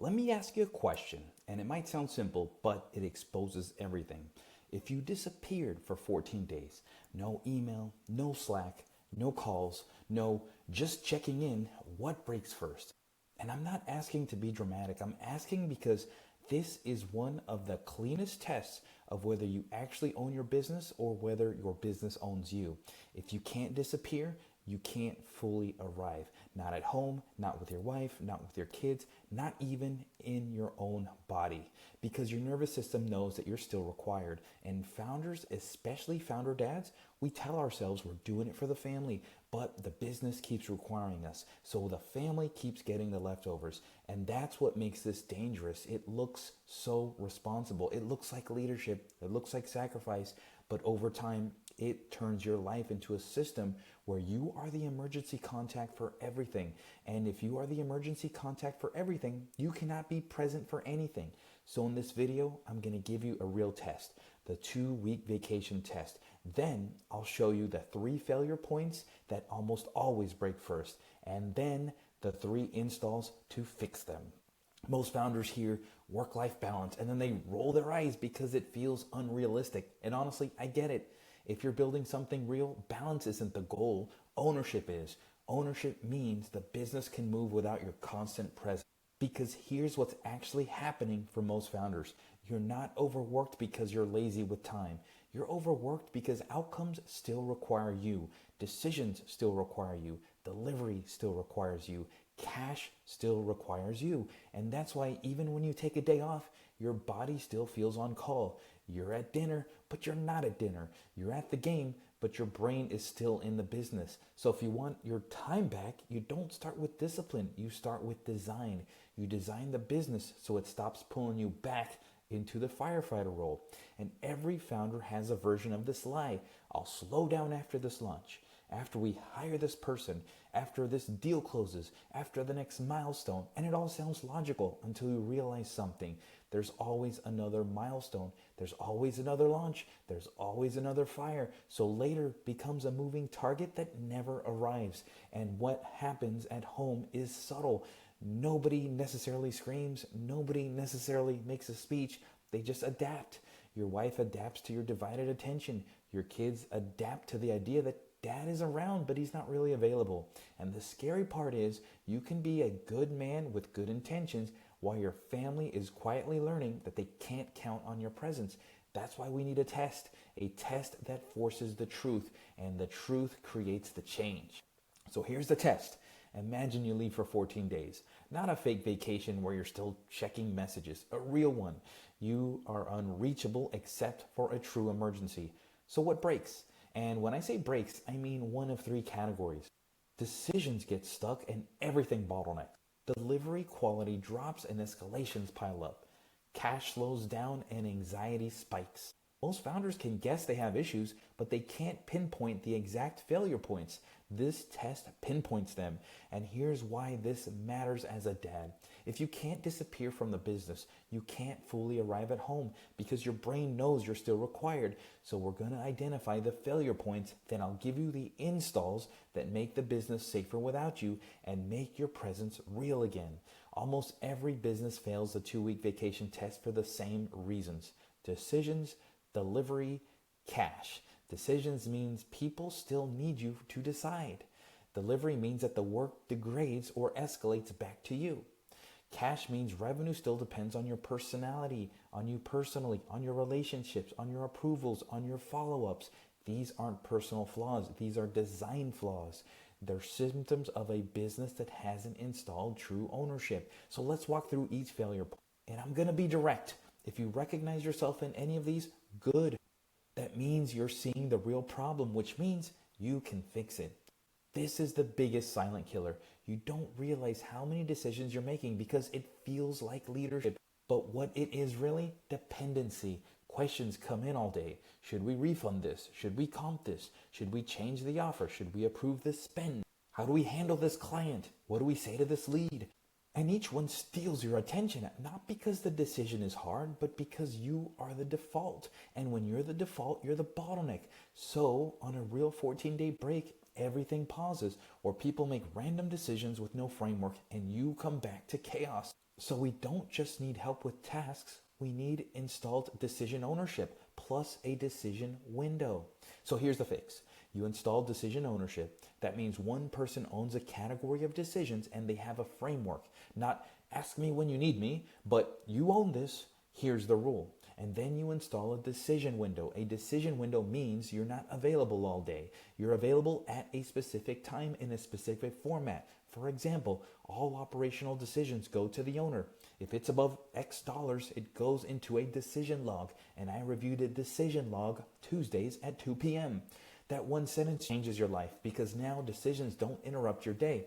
Let me ask you a question, and it might sound simple, but it exposes everything. If you disappeared for 14 days, no email, no Slack, no calls, no just checking in, what breaks first? And I'm not asking to be dramatic, I'm asking because this is one of the cleanest tests of whether you actually own your business or whether your business owns you. If you can't disappear, you can't fully arrive. Not at home, not with your wife, not with your kids, not even in your own body. Because your nervous system knows that you're still required. And founders, especially founder dads, we tell ourselves we're doing it for the family, but the business keeps requiring us. So the family keeps getting the leftovers. And that's what makes this dangerous. It looks so responsible. It looks like leadership. It looks like sacrifice. But over time, it turns your life into a system where you are the emergency contact for everything. And if you are the emergency contact for everything, you cannot be present for anything. So in this video, I'm going to give you a real test, the 2-week vacation test. Then I'll show you the 3 failure points that almost always break first, and then the 3 installs to fix them. Most founders hear work-life balance and then they roll their eyes because it feels unrealistic. And honestly, I get it. If you're building something real, balance isn't the goal. Ownership is. Ownership means the business can move without your constant presence. Because here's what's actually happening for most founders. You're not overworked because you're lazy with time. You're overworked because outcomes still require you. Decisions still require you. Delivery still requires you. Cash still requires you. And that's why even when you take a day off, your body still feels on call. You're at dinner, but you're not at dinner. You're at the game, but your brain is still in the business. So if you want your time back, you don't start with discipline. You start with design. You design the business so it stops pulling you back into the firefighter role. And every founder has a version of this lie. I'll slow down after this lunch, after we hire this person, after this deal closes, after the next milestone. And it all sounds logical until you realize something. There's always another milestone. There's always another launch. There's always another fire. So later becomes a moving target that never arrives. And what happens at home is subtle. Nobody necessarily screams. Nobody necessarily makes a speech. They just adapt. Your wife adapts to your divided attention. Your kids adapt to the idea that dad is around, but he's not really available. And the scary part is you can be a good man with good intentions while your family is quietly learning that they can't count on your presence. That's why we need a test that forces the truth, and the truth creates the change. So here's the test. Imagine you leave for 14 days. Not a fake vacation where you're still checking messages, a real one. You are unreachable except for a true emergency. So what breaks? And when I say breaks, I mean one of 3 categories. Decisions get stuck and everything bottlenecks. Delivery quality drops and escalations pile up. Cash slows down and anxiety spikes. Most founders can guess they have issues, but they can't pinpoint the exact failure points. This test pinpoints them. And here's why this matters as a dad. If you can't disappear from the business, you can't fully arrive at home because your brain knows you're still required. So we're going to identify the failure points, then I'll give you the installs that make the business safer without you and make your presence real again. Almost every business fails the 2-week vacation test for the same reasons. Decisions, delivery, cash. Decisions means people still need you to decide. Delivery means that the work degrades or escalates back to you. Cash means revenue still depends on your personality, on you personally, on your relationships, on your approvals, on your follow-ups. These aren't personal flaws. These are design flaws. They're symptoms of a business that hasn't installed true ownership. So let's walk through each failure point. And I'm going to be direct. If you recognize yourself in any of these, good. That means you're seeing the real problem, which means you can fix it. This is the biggest silent killer. You don't realize how many decisions you're making because it feels like leadership. But what it is really, dependency. Questions come in all day. Should we refund this? Should we comp this? Should we change the offer? Should we approve this spend? How do we handle this client? What do we say to this lead? And each one steals your attention, not because the decision is hard, but because you are the default. And when you're the default, you're the bottleneck. So on a real 14-day break, everything pauses, or people make random decisions with no framework, and you come back to chaos. So we don't just need help with tasks, we need installed decision ownership plus a decision window. So here's the fix. You install decision ownership. That means one person owns a category of decisions and they have a framework. Not ask me when you need me, but you own this. Here's the rule. And then you install a decision window. A decision window means you're not available all day. You're available at a specific time in a specific format. For example, all operational decisions go to the owner. If it's above X dollars, it goes into a decision log, and I review the decision log Tuesdays at 2 p.m. That one sentence changes your life because now decisions don't interrupt your day.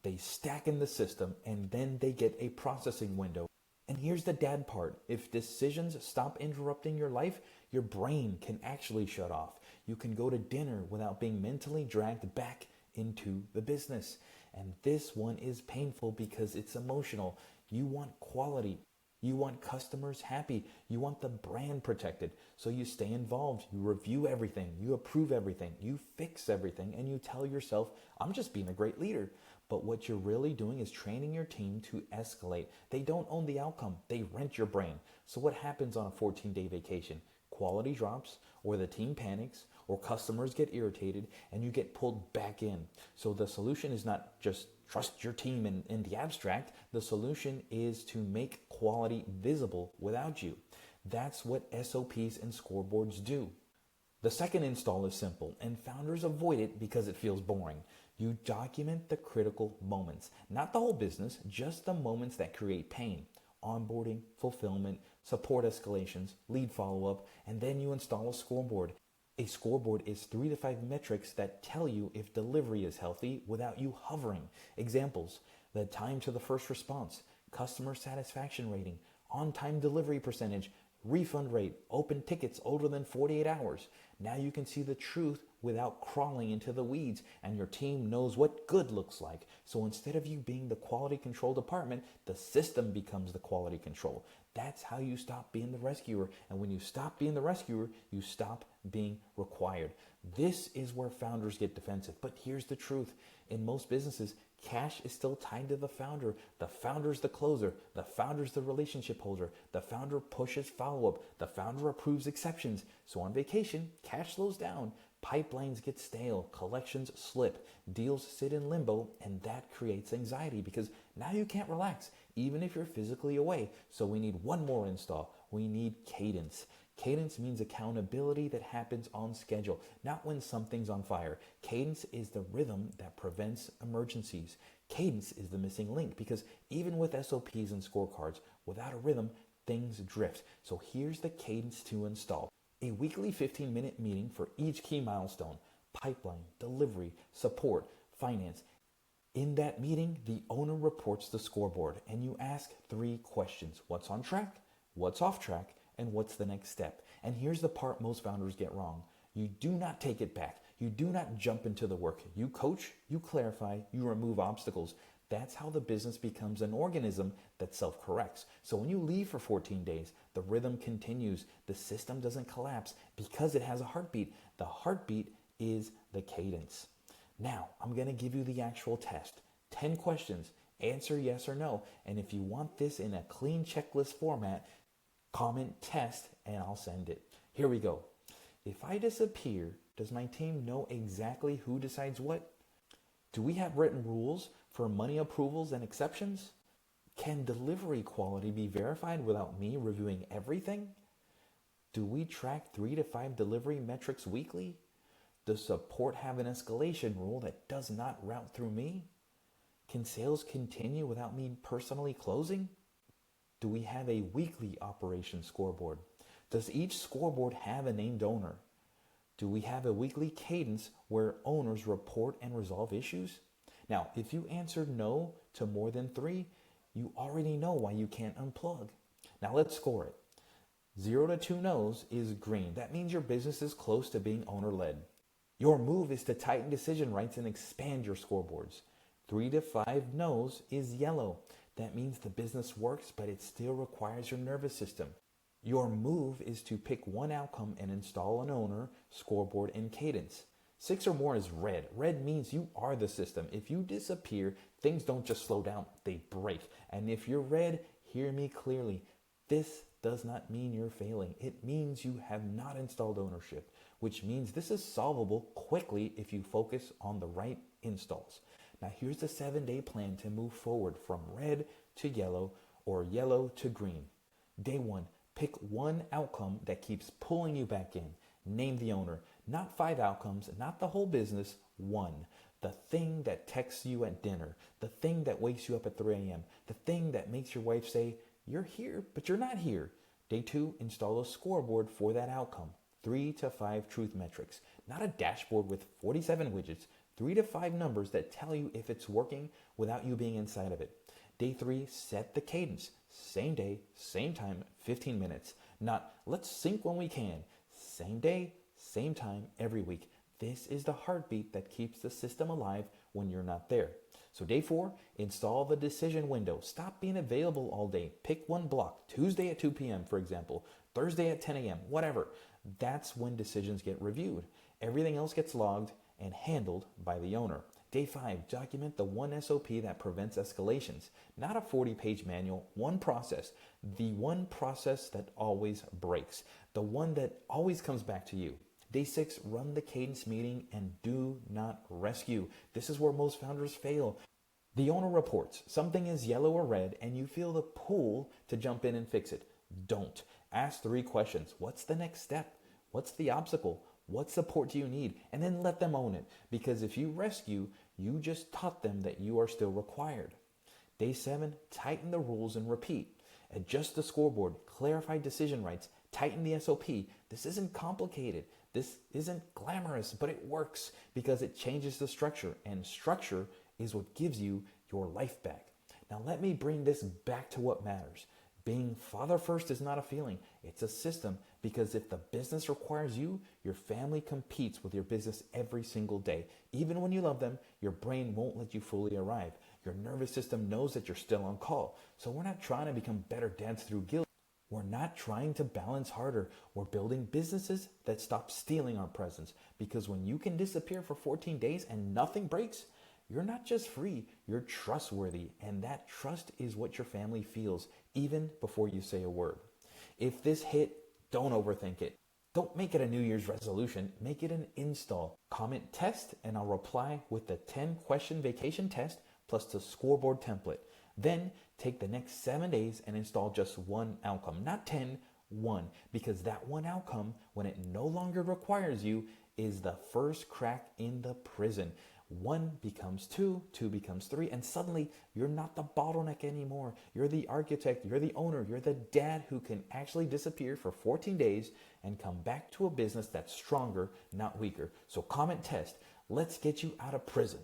They stack in the system and then they get a processing window. And here's the dad part. If decisions stop interrupting your life, your brain can actually shut off. You can go to dinner without being mentally dragged back into the business. And this one is painful because it's emotional. You want quality. You want customers happy. You want the brand protected. So you stay involved. You review everything. You approve everything. You fix everything. And you tell yourself, I'm just being a great leader. But what you're really doing is training your team to escalate. They don't own the outcome. They rent your brain. So what happens on a 14-day vacation? Quality drops, or the team panics, or customers get irritated, and you get pulled back in. So the solution is not just trust your team in the abstract. The solution is to make quality visible without you. That's what SOPs and scoreboards do. The second install is simple, and founders avoid it because it feels boring. You document the critical moments, not the whole business, just the moments that create pain. Onboarding, fulfillment, support escalations, lead follow-up, and then you install a scoreboard. A scoreboard is 3 to 5 metrics that tell you if delivery is healthy without you hovering. Examples: the time to the first response, customer satisfaction rating, on-time delivery percentage, refund rate, open tickets older than 48 hours. Now you can see the truth without crawling into the weeds, and your team knows what good looks like. So instead of you being the quality control department, the system becomes the quality control. That's how you stop being the rescuer. And when you stop being the rescuer, you stop being required. This is where founders get defensive. But here's the truth. In most businesses, cash is still tied to the founder. The founder's the closer. The founder's the relationship holder. The founder pushes follow-up. The founder approves exceptions. So on vacation, cash slows down. Pipelines get stale, collections slip, deals sit in limbo, and that creates anxiety because now you can't relax, even if you're physically away. So we need one more install. We need cadence. Cadence means accountability that happens on schedule, not when something's on fire. Cadence is the rhythm that prevents emergencies. Cadence is the missing link because even with SOPs and scorecards, without a rhythm, things drift. So here's the cadence to install. A weekly 15-minute meeting for each key milestone: pipeline, delivery, support, finance. In that meeting, the owner reports the scoreboard and you ask 3 questions. What's on track? What's off track? And what's the next step? And here's the part most founders get wrong. You do not take it back. You do not jump into the work. You coach, you clarify, you remove obstacles. That's how the business becomes an organism that self-corrects. So when you leave for 14 days, the rhythm continues. The system doesn't collapse because it has a heartbeat. The heartbeat is the cadence. Now, I'm going to give you the actual test. 10 questions. Answer yes or no. And if you want this in a clean checklist format, comment test and I'll send it. Here we go. If I disappear, does my team know exactly who decides what? Do we have written rules for money approvals and exceptions? Can delivery quality be verified without me reviewing everything? Do we track 3 to 5 delivery metrics weekly? Does support have an escalation rule that does not route through me? Can sales continue without me personally closing? Do we have a weekly operations scoreboard? Does each scoreboard have a named owner? Do we have a weekly cadence where owners report and resolve issues? Now, if you answered no to more than 3, you already know why you can't unplug. Now let's score it. 0 to 2 no's is green. That means your business is close to being owner-led. Your move is to tighten decision rights and expand your scoreboards. 3 to 5 no's is yellow. That means the business works, but it still requires your nervous system. Your move is to pick one outcome and install an owner, scoreboard, and cadence. 6 or more is red. Red means you are the system. If you disappear, things don't just slow down, they break. And if you're red, hear me clearly. This does not mean you're failing. It means you have not installed ownership, which means this is solvable quickly if you focus on the right installs. Now here's the 7-day plan to move forward from red to yellow or yellow to green. Day 1, pick one outcome that keeps pulling you back in. Name the owner. Not 5 outcomes, not the whole business, one. The thing that texts you at dinner, the thing that wakes you up at 3 a.m., the thing that makes your wife say, "You're here, but you're not here." Day 2, install a scoreboard for that outcome. 3 to 5 truth metrics, not a dashboard with 47 widgets, 3 to 5 numbers that tell you if it's working without you being inside of it. Day 3, set the cadence. Same day, same time, 15 minutes. Not let's sync when we can. Same day, same time, every week. This is the heartbeat that keeps the system alive when you're not there. So day 4, install the decision window. Stop being available all day. Pick one block. Tuesday at 2 p.m., for example. Thursday at 10 a.m., whatever. That's when decisions get reviewed. Everything else gets logged and handled by the owner. Day 5, document the one SOP that prevents escalations. Not a 40-page manual, one process. The one process that always breaks. The one that always comes back to you. Day 6, run the cadence meeting and do not rescue. This is where most founders fail. The owner reports something is yellow or red and you feel the pull to jump in and fix it. Don't. Ask 3 questions. What's the next step? What's the obstacle? What support do you need? And then let them own it. Because if you rescue, you just taught them that you are still required. Day 7, tighten the rules and repeat. Adjust the scoreboard, clarify decision rights, tighten the SOP. This isn't complicated. This isn't glamorous, but it works because it changes the structure, and structure is what gives you your life back. Now let me bring this back to what matters. Being father first is not a feeling, it's a system, because if the business requires you, your family competes with your business every single day. Even when you love them, your brain won't let you fully arrive. Your nervous system knows that you're still on call. So we're not trying to become better dads through guilt. We're not trying to balance harder. We're building businesses that stop stealing our presence. Because when you can disappear for 14 days and nothing breaks, you're not just free, you're trustworthy. And that trust is what your family feels, even before you say a word. If this hit, don't overthink it. Don't make it a New Year's resolution, make it an install. Comment test and I'll reply with the 10-question vacation test plus the scoreboard template. Then take the next 7 days and install just one outcome, not 10, one, because that one outcome, when it no longer requires you, is the first crack in the prison. 1 becomes 2, 2 becomes 3, and suddenly you're not the bottleneck anymore. You're the architect, you're the owner, you're the dad who can actually disappear for 14 days and come back to a business that's stronger, not weaker. So comment test. Let's get you out of prison.